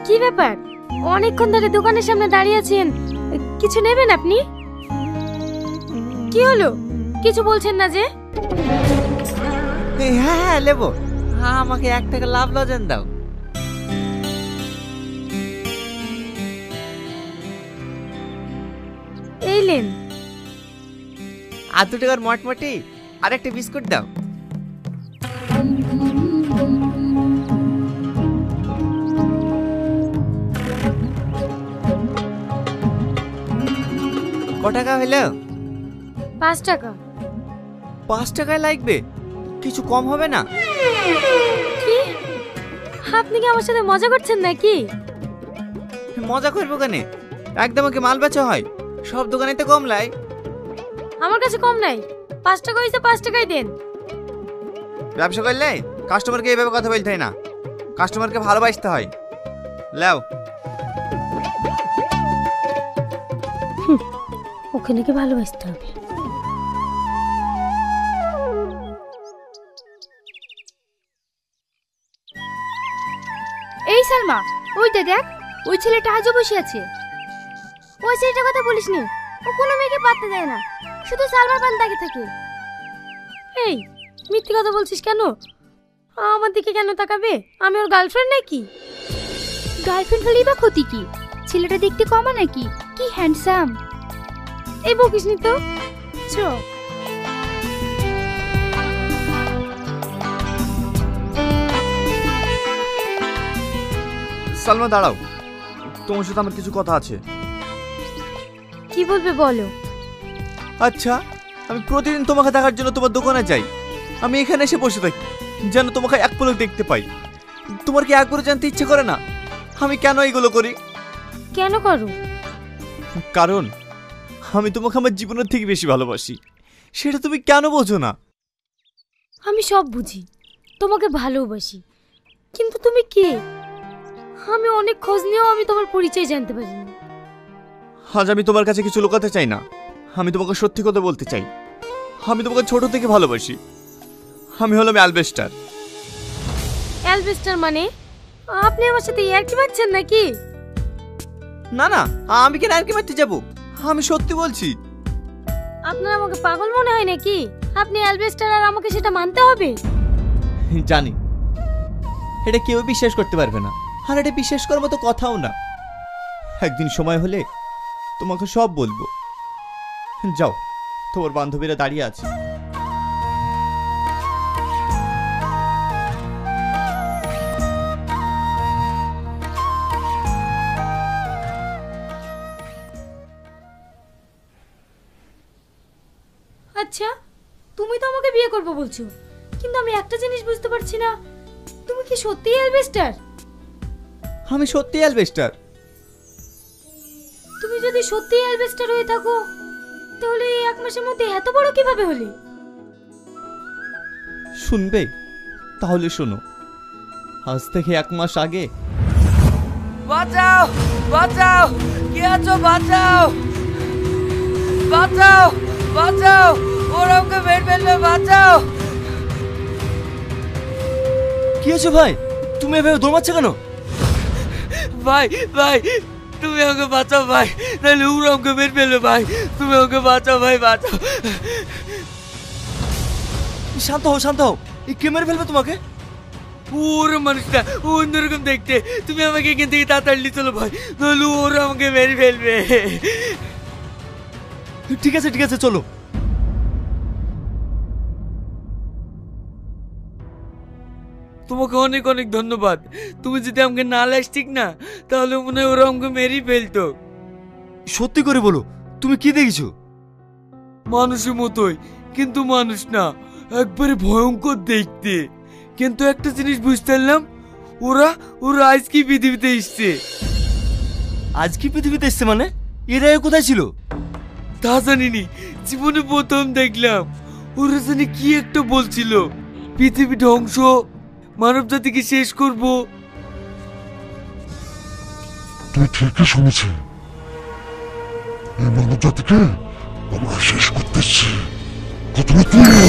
কি ব্যাপার, অনেকক্ষণ ধরে দোকানের সামনে দাঁড়িয়ে আছেন, কিছু নেবেন আপনি? কি হলো, কিছু বলছেন না যে? হ্যাঁ হ্যাঁ নেবো, আমাকে 1 টাকা লাভ লজেন দাও। এই লেন। আর 2 টাকার মটমটি আর একটা বিস্কুট দাও। ক টাকা হইলো? 5 টাকা। 5 টাকায় লাগবে, কিছু কম হবে না? কি, আপনি কি আমার সাথে মজা করছেন নাকি? মজা করবো কেন, একদম কি মাল বেচা হয়? সব দোকানে তো কম লাই। আমার কাছে কম নাই, 5 টাকা হইছে 5 টাকাই দেন। ব্যবসা করলে কাস্টমারকে এইভাবে কথা বলতে হয় না, কাস্টমারকে ভালোবাসতে হয়। লাও। ওখানে কি ভালোবাসতে হবে? এই সালমা, ওইটা দেখ, ওই ছেলেটা আজও বসে আছে। ওই ছেলেটার কথা বলিস নি, ও কোনো মেয়েকে পাত্তা দেয় না, শুধু সালমার পান তাকে থাকে। এই মিথ্যে কথা বলছিস কেন? আমার দিকে কেন তাকাবে? আমি ওর গার্লফ্রেন্ড নাকি? গার্লফ্রেন্ড হলেই বা ক্ষতি কি? ছেলেটা দেখতে কমা নাকি? কি হ্যান্ডসাম। এই বকিস নি তো, চ। সালমা দাঁড়াও, তোমার সাথে আমার কিছু কথা আছে। কি বলবে বলো। আচ্ছা, আমি প্রতিদিন তোমাকে দেখার জন্য তোমার দোকানে যাই, আমি এখানে এসে বসে থাকি যেন তোমাকে এক পলক দেখতে পাই। তোমার কি একবারও জানতে ইচ্ছে করে না আমি কেন এইগুলো করি? কেন করো? কারণ আমি তোমাকে আমার জীবনের থেকে বেশি ভালোবাসি, সেটা তুমি কেন বোঝো না? আমি সব বুঝি, তোমাকে ভালোবাসি, কিন্তু তুমি কে? আমি অনেক খোঁজ নিয়েও আমি তোমার পরিচয় জানতে পারিনি। আজ আমি তোমার কাছে কিছু লুকাতে চাই না, আমি তোমাকে সত্যি কথা বলতে চাই। আমি তোমাকে ছোট থেকে ভালোবাসি। আমি হলাম অ্যালবেস্টার। অ্যালবেস্টার মানে? আপনি আমার সাথে ইয়ার্কি মারছেন নাকি? না না, আমি কেন আর কি মারতে যাবো, আমি সত্যি বলছি। আপনার আমাকে পাগল মনে হয় নাকি? আপনি অ্যালবেস্টার আর আমাকে সেটা মানতে হবে? জানি এটা কেউ বিশ্বাস করতে পারবে না, আর এটা বিশ্বাস করার মতো কথাও না। একদিন সময় হলে তোমাকে সব বলবো। যাও, তোমার বান্ধবীরা দাঁড়িয়ে আছে। আচ্ছা, তুমি তো আমাকে বিয়ে করবে বলছো, কিন্তু আমি একটা জিনিস বুঝতে পারছি না, তুমি কি সত্যিই অ্যালবেস্টার? আমি সত্যি অ্যালবেস্টার। তুমি যদি সত্যিই অ্যালবেস্টার হয়ে থাকো, তাহলে এই 1 মাসের মধ্যে এত বড় কিভাবে হলে? শুনবে? তাহলে শোনো, আজ থেকে 1 মাস আগে। বাঁচাও বাঁচাও, কে আছো? বাঁচাও বাঁচাও বাঁচাও, ওরা ওকে মেরে ফেলবে, বাঁচাও। কি হয়েছে ভাই, তুমি এভাবে দৌড়াচ্ছ কেন? ভাই ভাই, তুমি আমাকে বাঁচাও ভাই, নাহলে ওরা আমাকে মেরে ফেলবে ভাই, তুমি আমাকে বাঁচাও ভাই, বাঁচাও। শান্ত হও, শান্ত হও, এই কে মেরে ফেলবে তোমাকে? ওরা মানুষটা অন্যরকম দেখতে, তুমি আমাকে এখান থেকে তাড়াতাড়ি চলো ভাই, নাহলে ওরা আমাকে মেরে ফেলবে। ঠিক আছে ঠিক আছে, চলো। তোমাকে অনেক অনেক ধন্যবাদ, তুমি যদি আমাকে না ঠিক না, তাহলে মনে হয় ওরা আমাকে মেরেই ফেলতো। সত্যি করে বলো, তুমি কি দেখেছো? মানুষের মতোই, কিন্তু মানুষ না, একবারে ভয়ঙ্কর দেখতে। কিন্তু একটা জিনিস বুঝতে পারলাম, ওরা ওরা আজ কি পৃথিবীতে এসছে। আজ কি পৃথিবীতে এসছে মানে? এরা কোথায় ছিল? তা জানিনি, জীবনে প্রথম দেখলাম। ওরা জানি কি একটা বলছিল, পৃথিবী ধ্বংস, মানব জাতিকে শেষ করব। তুই ঠিকই শুনেছিস, এই মানব জাতিকে আমরা শেষ করতেছি। প্রথমে তুলো।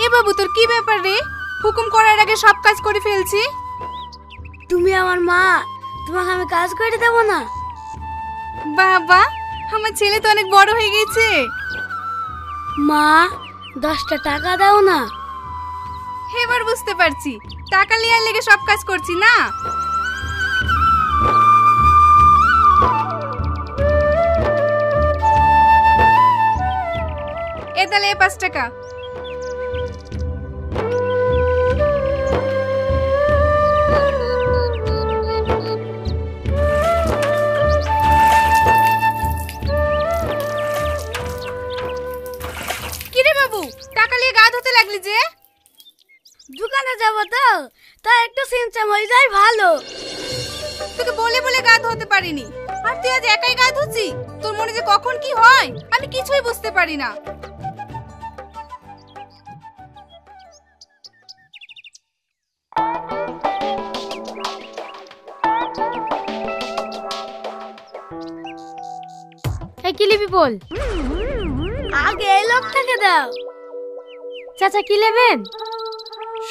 এ বাবু, তোর কি ব্যাপার রে? হুকুম করার আগে সব কাজ করে ফেলছি। তুমি আমার মা, তোমাকে আমি কাজ করে দেবো না? বাবা, আমার ছেলে তো অনেক বড় হয়ে গেছে। মা, 10টা টাকা দাও না। এবার বুঝতে পারছি, টাকা লিয়ার লেগে সব কাজ করছি না। এ তাহলে 5 টাকা। কিরে বাবু, টাকা নিয়ে গা ধুতে লাগলি যে? দোকানে যাবো তো, তাই একটু সিনচাম হয়ে যায় ভালো। তোকে বলে বলে গা ধুতে পারিনি, আর তুই আজ একাই গা ধুচ্ছি। তোর মনে যে কখন কি হয় আমি কিছুই বুঝতে পারি না। এই কি লিবি বল? আগে এই লোকটাকে দাও। চাচা কি নেবেন?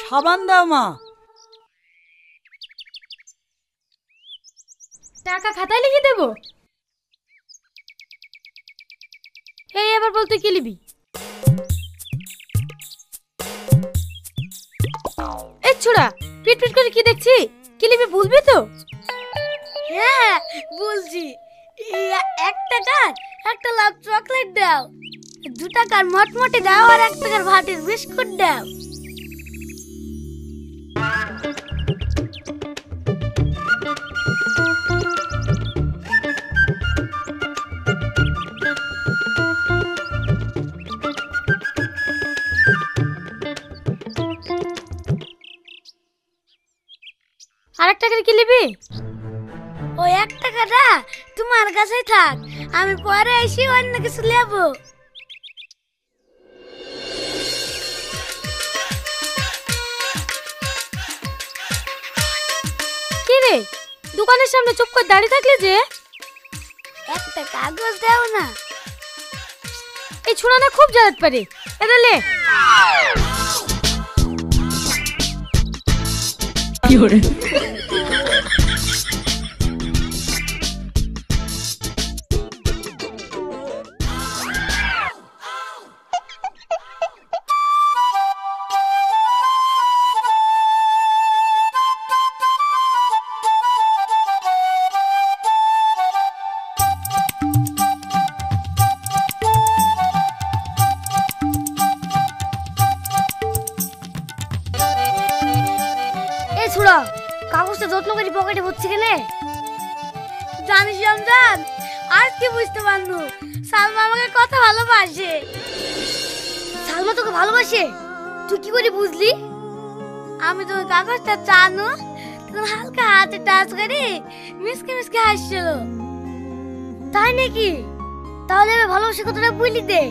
সাবান দাও মা। টাকা খাতায় লিখে দেবো। এই এবার বলতে কি লিবি? এই ছোড়া, পিট পিট করে কি দেখছি? কি লিবি বলবি তো? হ্যাঁ বলছি। 1 টাকার একটা লাভ চকলেট দাও, 2 টাকার মটমটে দাও, আর 1 টাকার ভাতের বিস্কুট দাও। আর 1 টাকার কি নিবি? ওই 1 টাকাটা তোমার কাছেই থাক, আমি পরে এসে অন্য কিছু নেব। কি রে, দোকানের সামনে চুপ করে দাঁড়িয়ে থাকলে যে? একটা কাগজ দাও না। এই ছোড়া না খুব জ্বালাত পারে, এটা লে। কি হরে? কাগজটা যত্ন করে পকেটে ভরছি কেনে? জানিস রমজান, আজ কি বুঝতে পারলু, সালমা আমাকে কত ভালোবাসে। সালমা তোকে ভালোবাসে? তুই কি করে বুঝলি? আমি তো কাগজটা চানো, তখন হালকা হাতে টাচ করে মিসকে মিসকে হাসছিল। তাই নাকি? তাহলে আমি ভালোবাসে কতটা বুঝলি দে।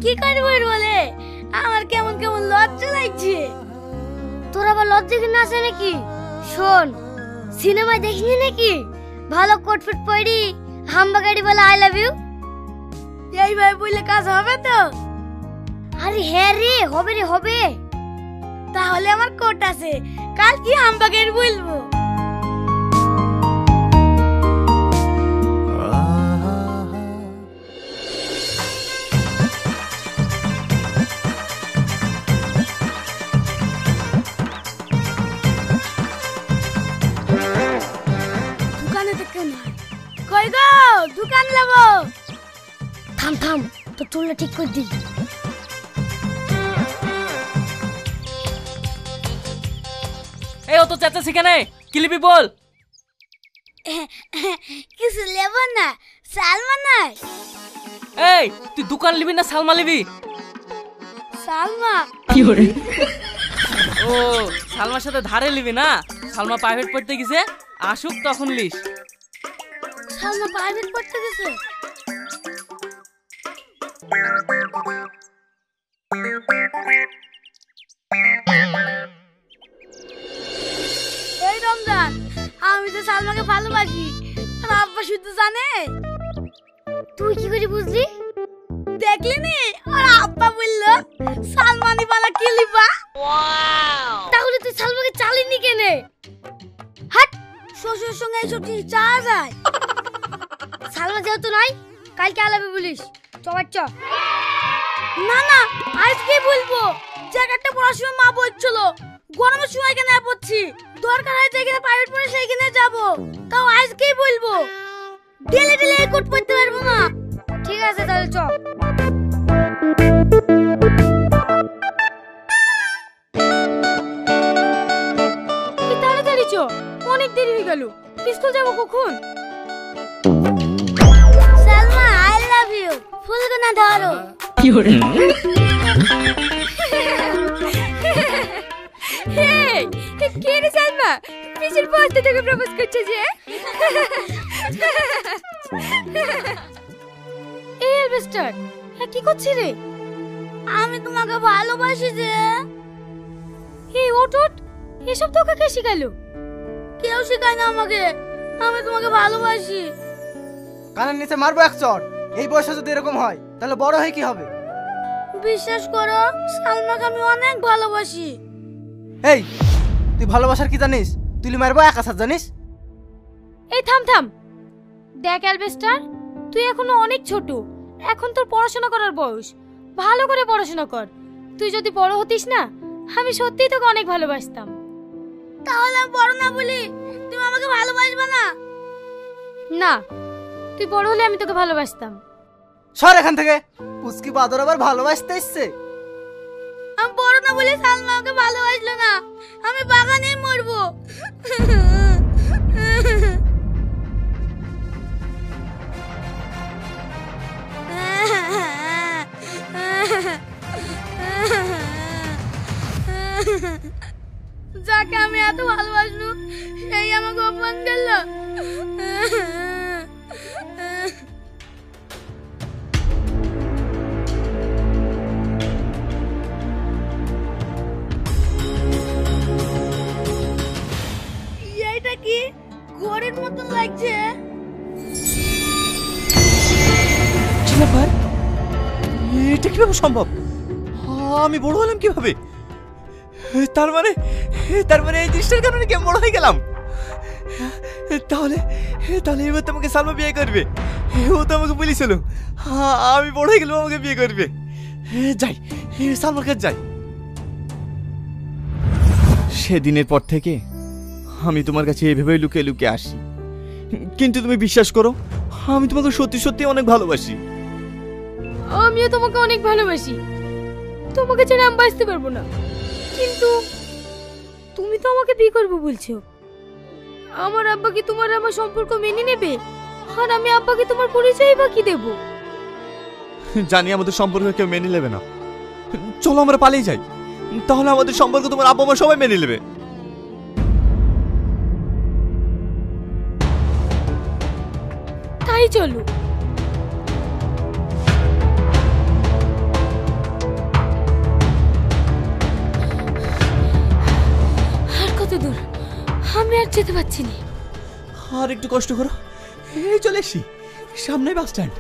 কি করে বলে আমার কেমন কেমন লজ্জা লাগছে। তোর আবার লজ্জা কিনা আছে নাকি? শোন, সিনেমায় দেখিনি নাকি ভালো কোটফুট পরি হাম্বা গাড়ি বলে আই লাভ ইউ? এইভাবে বললে কাজ হবে তো? আরে হ্যাঁ রে, হবে রে হবে। তাহলে আমার কোট আছে, কাল কি হাম্বা গাড়ি বলবো। কই গো, দোকান যাবো। থাম থাম, তো চুলটা ঠিক করে দিই। এই অত চাচা সেখানে কি লিবি বল? কিছু নেব না, সালমা নাই। এই তুই দোকান লিবি না সালমা লিবি? সালমা। কি হরে? ও সালমার সাথে ধারে নিবি না? সালমা প্রাইভেট পড়তে গেছে, আসুক তখন লিস। সালমা প্রাইভেট পড়তে গেছে? এই রমজান, আমি তো সালমাকে ভালোবাসি, আর আব্বা শুধু জানে। তুই কি করে বুঝলি? দেখলি নি, আর আব্বা বললো সালমানি বালা কি লিবা। তাহলে তুই সালমাকে চালিনি কেনে? হাট, শ্বশুরের সঙ্গে এইসব জিনিস চাওয়া যায়? সালমা যেহেতু নাই, কালকে আলাবে বলিস। চবার চ। না না, আজকে বলবো। জায়গাটা পড়ার সময় মা বলছিল গরমের সময় কেন পড়ছি, দরকার হয় যেখানে প্রাইভেট পড়ে সেইখানে যাবো। তাও আজকেই বলবো, ডেলে ডেলে এই কোট পড়তে পারবো না। ঠিক আছে তাহলে চ। তাড়াতাড়ি চ, অনেক দেরি হয়ে গেল। স্কুল যাবো কখন? Salma, I love you. ফুলগুনা ধরো। কি হরে? হেই, কে রে সালমা? পিছের বস্তা থেকে প্রপোজ করছে যে। এই এলবেস্টার, কি করছিস রে? আমি তোমাকে ভালোবাসি যে। এই ওট ওট, এসব তোকে কে শিখালো? কেউ শেখায় না আমাকে, আমি তোমাকে ভালোবাসি। কানের নিচে মারবো এক চড়। এই বয়সে যদি এরকম হয় তাহলে বড় হয়ে কি হবে? বিশ্বাস করো, সালমাকে আমি অনেক ভালোবাসি। এই, তুই ভালোবাসার কি জানিস? তুই মারবো এক আসার জানিস? এই থাম থাম। দেখ অ্যালবেস্টার, তুই এখনো অনেক ছোট, এখন তোর পড়াশোনা করার বয়স। ভালো করে পড়াশোনা কর। তুই যদি বড় হতিস না, আমি সত্যিই তোকে অনেক ভালোবাসতাম। তাহলে আমি বড় না বলি তুমি আমাকে ভালোবাসবে না? না, তুই বড় হলে আমি তোকে ভালোবাসতাম। সর এখান থেকে। পুচকি বাদর আবার ভালোবাসতে এসছে। আমি বড় না বলে সালমা আমাকে ভালোবাসলো না, আমি বাগানেই মরবো। যাকে আমি এত ভালোবাসলু, সেই আমাকে অপমান করলো। এইটা কি ঘরের মতন লাগছে? কি ব্যাপার? এটা কিভাবে সম্ভব? আমি বড় হলাম কিভাবে? তার মানে এই দৃষ্টির কারণে কি বড় হয়ে গেলাম? তাহলে এবার তো আমাকে সালমা বিয়ে করবে। ও তো আমাকে বলেছিল আমি বড় হয়ে গেলাম আমাকে বিয়ে করবে। যাই, সালমার কাছে যাই। সেদিনের পর থেকে আমি তোমার কাছে এভাবেই লুকিয়ে লুকিয়ে আসি, কিন্তু তুমি বিশ্বাস করো, আমি তোমাকে সত্যি সত্যি অনেক ভালোবাসি। আমিও তোমাকে অনেক ভালোবাসি, তোমাকে ছেড়ে আমি বাঁচতে পারবো না। কিন্তু তুমি তো আমাকে বিয়ে করবে বলছো। আমার আব্বা কি তোমার আমার সম্পর্ক মেনে নেবে? আর আমি আব্বাকে তোমার পরিচয় বা কি দেব? জানি আমাদের সম্পর্ক কেউ মেনে নেবে না। চলো আমরা পালিয়ে যাই, তাহলে আমাদের সম্পর্ক তোমার আব্বা মা সবাই মেনে নেবে। তাই চলো। আর কত দূর? আমি আর যেতে পারছি না। আর একটু কষ্ট করো, এই চলে এসছি, সামনে বাস স্ট্যান্ড।